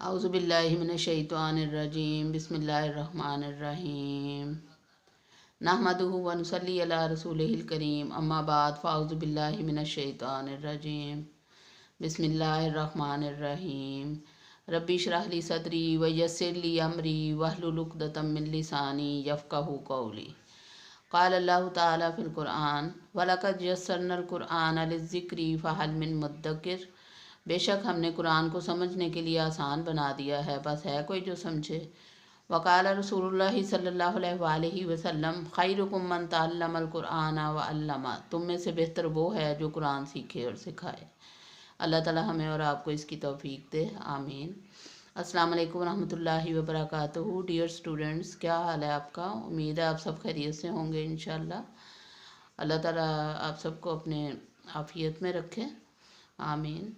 अऊज़ु बिल्लाहि मिनश्शैतानिर्रजीम बिस्मिल्लाहिर्रहमानिर्रहीम नहमदुहु व नुसल्ली अला रसूलिहिल करीम अम्मा बाद फ़अऊज़ु बिल्लाहि मिनश्शैतानिर्रजीम बिस्मिल्लाहिर्रहमानिर्रहीम रब्बि इश्रह ली सदरी व यस्सिर ली अमरी वहलुल उक़दतम मिन लिसानी यफ़क़हू क़ौली क़ाल अल्लाहु तआला फ़िल क़ुरआन वलक़द यस्सरनल क़ुरआन लिज़्ज़िक्रि फ़हल मिन मुद्दकिर। बेशक हमने कुरान को समझने के लिए आसान बना दिया है, बस है कोई जो समझे। वक़ाल रसूलुल्लाहि सल्लल्लाहु अलैहि वसल्लम खैरुकुम मन तअल्लमल क़ुरआन व अल्लमा। तुम में से बेहतर वो है जो कुरान सीखे और सिखाए। अल्लाह ताला हमें और आपको इसकी तौफीक दे, आमीन। अस्सलाम वालेकुम रहमतुल्लाहि व बरकातुहू। डियर स्टूडेंट्स, क्या हाल है आपका? उम्मीद है आप सब खैरियत से होंगे इंशाल्लाह। अल्लाह ताला आप सबको अपने आफियत में रखे, आमीन।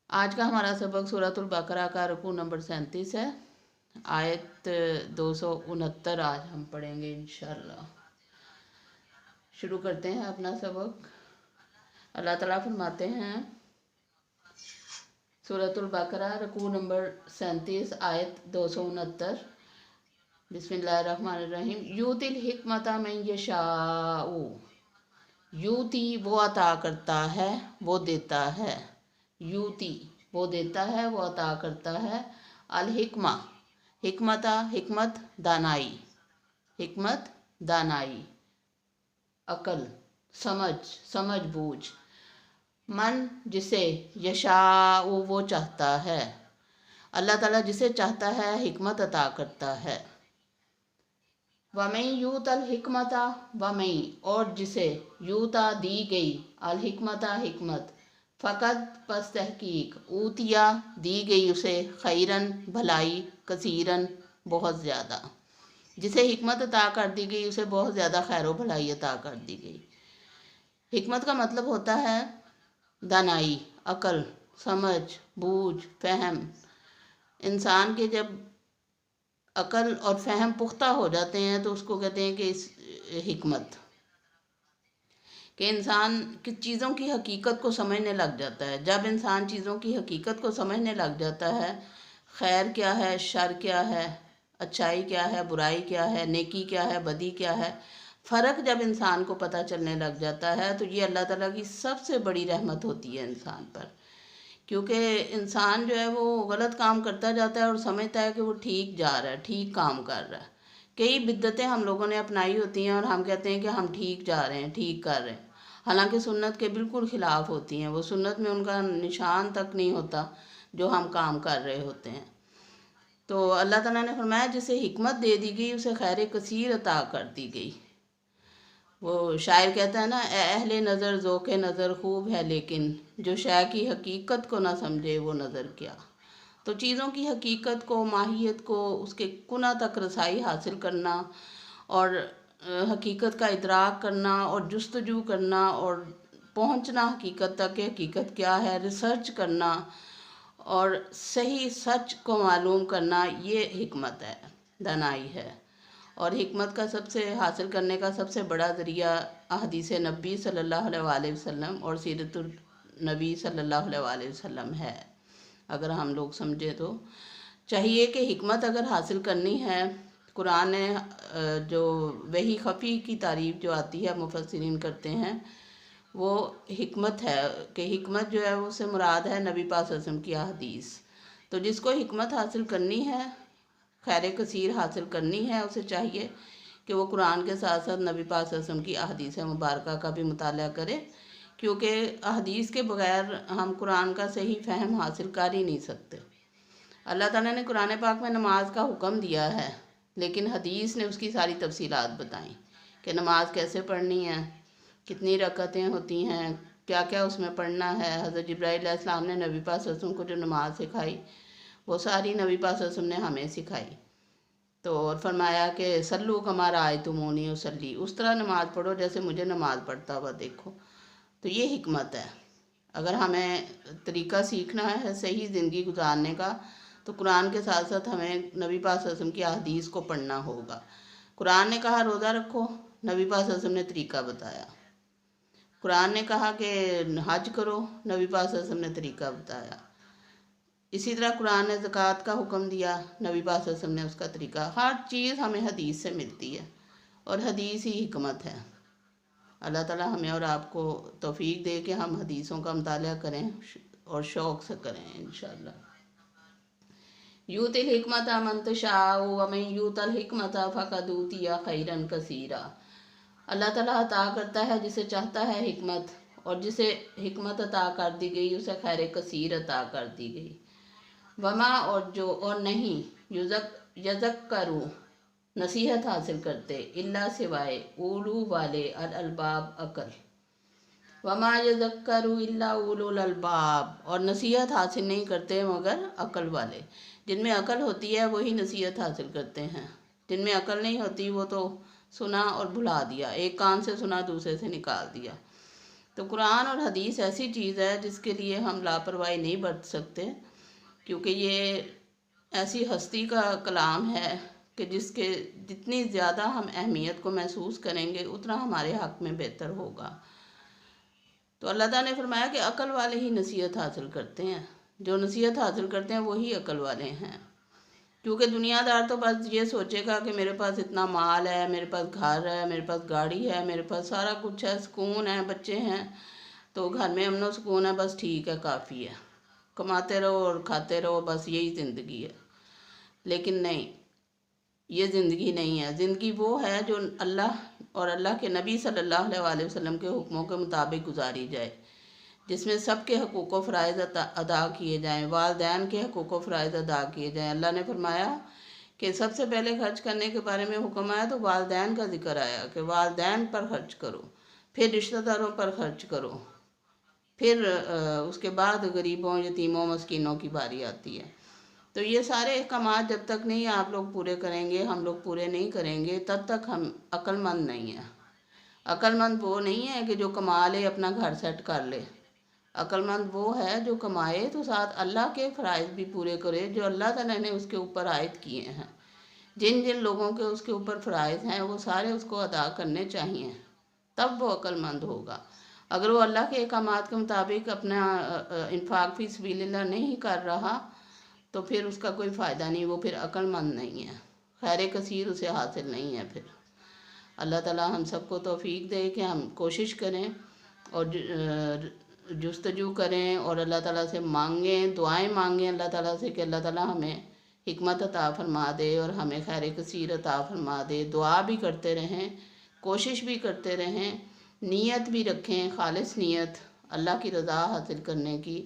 आज का हमारा सबक सूरतुल बकरा का रुकू नंबर 37 है, आयत 269 आज हम पढ़ेंगे इंशाल्लाह। शुरू करते हैं अपना सबक। अल्लाह ताला फरमाते हैं, सूरतुल बकरा रुकू नंबर 37 आयत 269, बिस्मिल्लाहिर्रहमानिर्रहीम। यूतिल हिकमता मन यशाउ। यूती वो अता करता है, वो देता है। यूती वो देता है, वो अता करता है। अल हिकमा हिकमता हिकमत दानाई, हिकमत दानाई, अकल, समझ बूझ। मन जिसे, यशाउ वो चाहता है। अल्लाह ताला जिसे चाहता है हिकमत अता करता है। वमई यूत अल हिकमता, वमई और जिसे, यूता दी गई, अल हिकमता हिकमत, फ़कत पस तहकीक, ऊतिया दी गई उसे, खैरन भलाई, कसीरन बहुत ज़्यादा। जिसे हिकमत अता कर दी गई उसे बहुत ज़्यादा खैर व भलाई अता कर दी गई। हिकमत का मतलब होता है दानाई, अकल, समझ बूझ, फहम। इंसान के जब अकल और फहम पुख्ता हो जाते हैं तो उसको कहते हैं कि इस हिकमत कि इंसान किस चीज़ों की हकीकत को समझने लग जाता है। जब इंसान चीज़ों की हकीकत को समझने लग जाता है, खैर क्या है, शर क्या है, अच्छाई क्या है, बुराई क्या है, नेकी क्या है, बदी क्या है, फ़र्क जब इंसान को पता चलने लग जाता है तो ये अल्लाह ताला की सबसे बड़ी रहमत होती है इंसान पर। क्योंकि इंसान जो है वो गलत काम करता जाता है और समझता है कि वो ठीक जा रहा है, ठीक काम कर रहा है। कई बिद्दतें हम लोगों ने अपनाई होती हैं और हम कहते हैं कि हम ठीक जा रहे हैं, ठीक कर रहे हैं, हालांकि सुन्नत के बिल्कुल ख़िलाफ़ होती हैं। वो सुन्नत में उनका निशान तक नहीं होता जो हम काम कर रहे होते हैं। तो अल्लाह ताला ने फरमाया जिसे हिकमत दे दी गई उसे खैर कसीर अता कर दी गई। वो शायर कहता है ना, अहले नज़र ज़ोक़े नज़र खूब है लेकिन जो शय की हकीकत को ना समझे वो नज़र क्या। तो चीज़ों की हकीकत को, माहियत को, उसके कुना तक रसाई हासिल करना और हकीकत का इदराक करना और जुस्तजू करना और पहुंचना हकीकत तक कि हकीकत क्या है, रिसर्च करना और सही सच को मालूम करना, ये हिकमत है, दानाई है। और हिकमत का सबसे हासिल करने का सबसे बड़ा ज़रिया अहदीस नबी सल्लल्लाहु अलैहि वसल्लम और सीरतुल नबी सल्लल्लाहु अलैहि वसल्लम है। अगर हम लोग समझे तो चाहिए कि हिकमत अगर हासिल करनी है, कुरान ने जो वही खफ़ी की तारीफ़ जो आती है मुफस्सिरीन करते हैं वो हिकमत है कि हिकमत जो है उससे मुराद है नबी पाक सल्लल्लाहु अलैहि वसल्लम की अहदीस। तो जिसको हिकमत हासिल करनी है, खैर कसीर हासिल करनी है, उसे चाहिए कि वो कुरान के साथ साथ नबी पाक सल्लल्लाहु अलैहि वसल्लम की अहदीस मुबारका का भी मुताला करे, क्योंकि अहदीस के बगैर हम कुरान का सही फ़हम हासिल कर ही नहीं सकते। अल्लाह ताला ने कुरान पाक में नमाज का हुक्म दिया है, लेकिन हदीस ने उसकी सारी तफसीलात बताई कि नमाज कैसे पढ़नी है, कितनी रकअतें होती हैं, क्या क्या उसमें पढ़ना है। हज़रत जिब्राईल अलैहिस्सलाम ने नबी पाक सल्लल्लाहु अलैहि वसल्लम को जो नमाज सिखाई वो सारी नबी पाक सल्लल्लाहु अलैहि वसल्लम ने हमें सिखाई। तो और फरमाया कि सल्लू कमा रअयतुमूनी उसल्ली, उस तरह नमाज़ पढ़ो जैसे मुझे नमाज़ पढ़ता हुआ देखो। तो ये हिकमत है। अगर हमें तरीक़ा सीखना है सही ज़िंदगी गुजारने का तो कुरान के साथ साथ हमें नबी पाक सल्लल्लाहु अलैहि वसल्लम की अहदीस को पढ़ना होगा। कुरान ने कहा रोज़ा रखो, नबी पाक सल्लल्लाहु अलैहि वसल्लम ने तरीक़ा बताया। कुरान ने कहा कि हज करो, नबी पाक सल्लल्लाहु अलैहि वसल्लम ने तरीक़ा बताया। इसी तरह कुरान ने ज़कात का हुक्म दिया, नबी पाक सल्लल्लाहु अलैहि वसल्लम ने उसका तरीका, हर चीज़ हमें हदीस से मिलती है और हदीस ही हिकमत है। अल्लाह ताला हमें और आपको तौफीक दे कि हम हदीसों का मुताला करें और शौक़ से करें इंशाअल्लाह। यूतिल हिकमत मन तशाअ व मन यूतल हिकमत फ़क़द ऊतिया खैरन कसीरा। अल्लाह ताला अता करता है जिसे चाहता है हिकमत, और जिसे हिकमत अता कर दी गई उसे खैर कसीर अता कर दी गई। वमा और जो और नहीं यज़क्करू नसीहत हासिल करते, इल्ला सिवाय उलू वाले अल अलबाब अकल। वमा यज़क्करू इल्ला उलुल अलबाब, और नसीहत हासिल नहीं करते मगर अकल वाले। जिनमें अकल होती है वही नसीहत हासिल करते हैं, जिनमें अकल नहीं होती वो तो सुना और भुला दिया, एक कान से सुना दूसरे से निकाल दिया। तो कुरान और हदीस ऐसी चीज़ है जिसके लिए हम लापरवाही नहीं बरत सकते, क्योंकि ये ऐसी हस्ती का कलाम है कि जिसके जितनी ज़्यादा हम अहमियत को महसूस करेंगे उतना हमारे हक़ में बेहतर होगा। तो अल्लाह ताला ने फरमाया कि अकल वाले ही नसीहत हासिल करते हैं, जो नसीहत हासिल करते हैं वही अकल वाले हैं। क्योंकि दुनियादार तो बस ये सोचेगा कि मेरे पास इतना माल है, मेरे पास घर है, मेरे पास गाड़ी है, मेरे पास सारा कुछ है, सुकून है, बच्चे हैं, तो घर में अमन सुकून है, बस ठीक है, काफ़ी है, कमाते रहो और खाते रहो, बस यही ज़िंदगी है। लेकिन नहीं, ये ज़िंदगी नहीं है। ज़िंदगी वो है जो अल्लाह और अल्लाह के नबी सल्लल्लाहु अलैहि वसल्लम के हुक्मों के मुताबिक गुजारी जाए, जिसमें सबके हकूक़ व फ़राइज़ अदा किए जाएँ, वालिदैन के हकूक़ व फ़राइज़ अदा किए जाएँ। अल्लाह ने फरमाया कि सबसे पहले खर्च करने के बारे में हुक्म आया तो वालिदैन का जिक्र आया कि वालिदैन पर खर्च करो, फिर रिश्तेदारों पर खर्च करो, फिर उसके बाद गरीबों, यतीमों, मस्कीनों की बारी आती है। तो ये सारे अहकामात जब तक नहीं आप लोग पूरे करेंगे, हम लोग पूरे नहीं करेंगे, तब तक हम अक्लमंद नहीं हैं। अक्लमंद वो नहीं है कि जो कमा ले अपना घर सेट कर ले। अक्लमंद वो है जो कमाए तो साथ अल्लाह के फ़राइज़ भी पूरे करे जो अल्लाह ताला ने उसके ऊपर आयद किए हैं। जिन जिन लोगों के उसके ऊपर फ़राइज़ हैं वो सारे उसको अदा करने चाहिए, तब वो अक्लमंद होगा। अगर वो अल्लाह के अहकामात के मुताबिक अपना इन्फाक फ़ी सबीलिल्लाह नहीं कर रहा तो फिर उसका कोई फ़ायदा नहीं, वो फिर अक्लमंद नहीं है, खैर कसीर उसे हासिल नहीं है। फिर अल्लाह ताला हम सबको तौफीक दे कि हम कोशिश करें और जुस्तजू करें और अल्लाह ताला से मांगें, दुआएं मांगें अल्लाह ताला से कि अल्लाह ताला हमें हिकमत अता फरमा दे और हमें खैर कसीर अता फरमा दे। दुआ भी करते रहें, कोशिश भी करते रहें, नीयत भी रखें, खालिस नीयत अल्लाह की रज़ा हासिल करने की,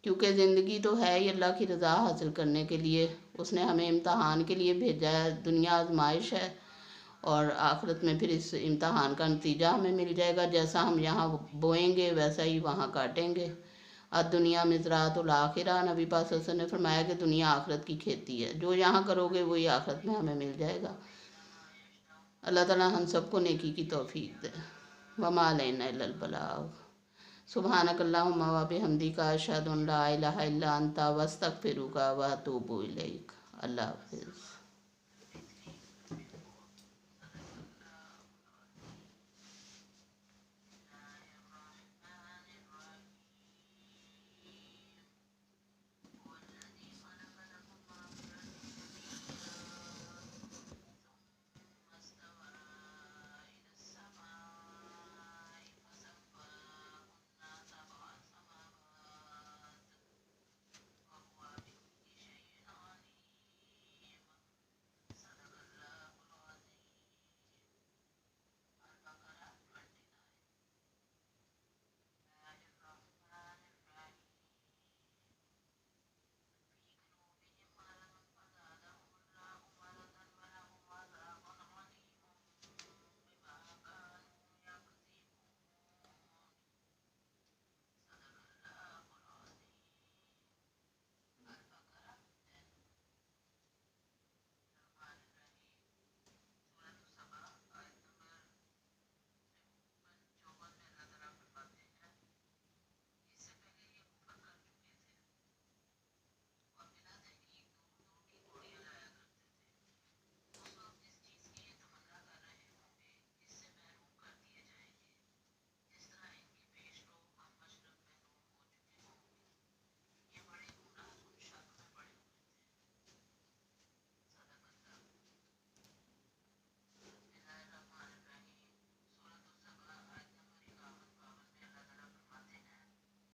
क्योंकि ज़िंदगी तो है ही अल्लाह की रज़ा हासिल करने के लिए। उसने हमें इम्तहान के लिए भेजा है, दुनिया आजमाइश है और आखिरत में फिर इस इम्तहान का नतीजा हमें मिल जाएगा। जैसा हम यहाँ बोएंगे वैसा ही वहाँ काटेंगे। दुनिया मिज़रातुल आखिरा, नबी पाक सल्लल्लाहु अलैहि वसल्लम ने फरमाया कि दुनिया आखिरत की खेती है, जो यहाँ करोगे वही आखिरत में हमें मिल जाएगा। अल्लाह ताला हम सबको नेकी की तौफीक दे। वमा अलैना इल्लल बलाग। सुब्हानकल्लाहुम्मा व बिहम्दिका अशहदु अन ला इलाहा इल्ला अंता वस्तगफिरुका व अतूबु इलैक। अल्लाह हाफ़िज़।